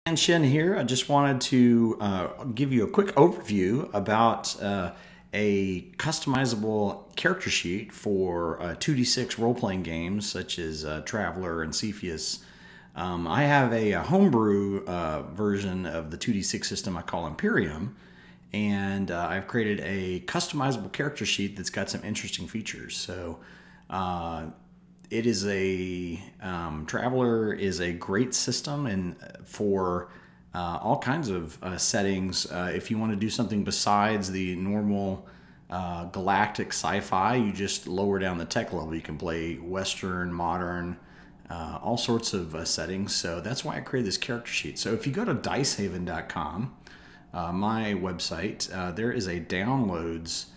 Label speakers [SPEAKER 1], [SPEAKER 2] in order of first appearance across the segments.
[SPEAKER 1] And Shen here. I just wanted to give you a quick overview about a customizable character sheet for 2d6 role-playing games such as Traveler and Cepheus. I have a homebrew version of the 2d6 system I call Imperium, and I've created a customizable character sheet that's got some interesting features. So it is a Traveler is a great system and for all kinds of settings. If you want to do something besides the normal galactic sci-fi, you just lower down the tech level. You can play Western, modern, all sorts of settings. So that's why I created this character sheet. So if you go to dicehaven.com, my website, there is a downloads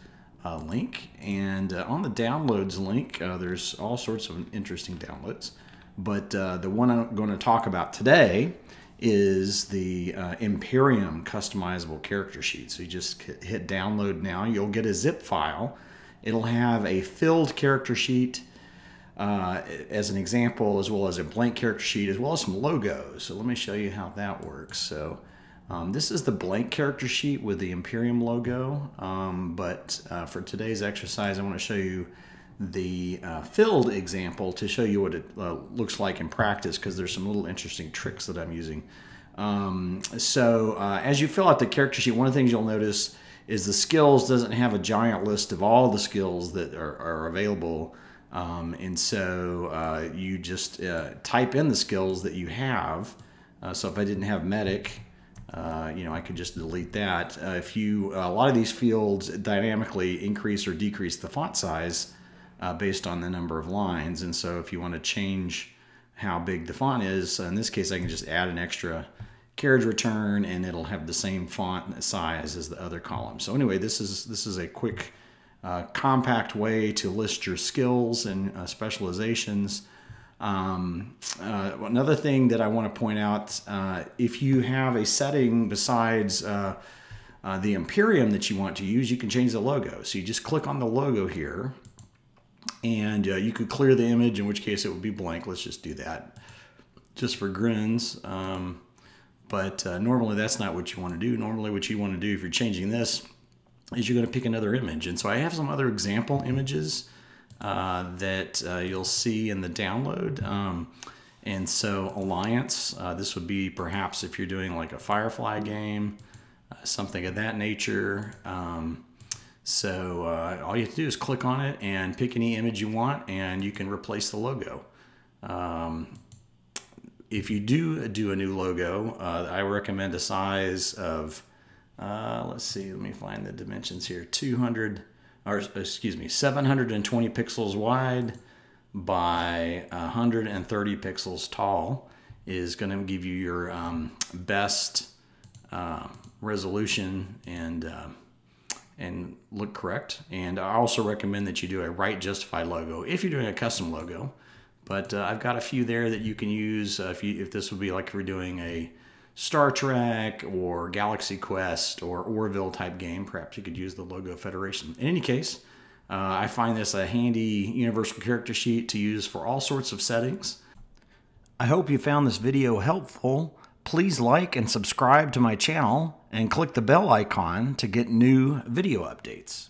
[SPEAKER 1] link, and on the downloads link there's all sorts of interesting downloads, but the one I'm going to talk about today is the Imperium customizable character sheet. So you just hit download now. You'll get a zip file. It'll have a filled character sheet as an example, as well as a blank character sheet, as well as some logos. So let me show you how that works. So this is the blank character sheet with the Imperium logo, but for today's exercise I want to show you the filled example to show you what it looks like in practice, because there's some little interesting tricks that I'm using. As you fill out the character sheet, one of the things you'll notice is the skills doesn't have a giant list of all the skills that are available, and so you just type in the skills that you have. So if I didn't have medic, I could just delete that. A lot of these fields dynamically increase or decrease the font size based on the number of lines, and so if you want to change how big the font is, in this case I can just add an extra carriage return and it'll have the same font size as the other columns. So anyway, this is a quick compact way to list your skills and specializations. Another thing that I want to point out, if you have a setting besides the Imperium that you want to use, you can change the logo. So you just click on the logo here, and you could clear the image, in which case it would be blank. Let's just do that just for grins. But normally that's not what you want to do. Normally what you want to do if you're changing this is you're going to pick another image. And so I have some other example images that you'll see in the download. And so Alliance, this would be perhaps if you're doing like a Firefly game, something of that nature. All you have to do is click on it and pick any image you want, and you can replace the logo. If you do a new logo, I recommend a size of, let's see, let me find the dimensions here, 720 pixels wide by 130 pixels tall is going to give you your best resolution and look correct. And I also recommend that you do a right justified logo if you're doing a custom logo. But I've got a few there that you can use if this would be like if you're doing a Star Trek or Galaxy Quest or Orville type game. Perhaps you could use the logo Federation. In any case, I find this a handy universal character sheet to use for all sorts of settings. I hope you found this video helpful. Please like and subscribe to my channel and click the bell icon to get new video updates.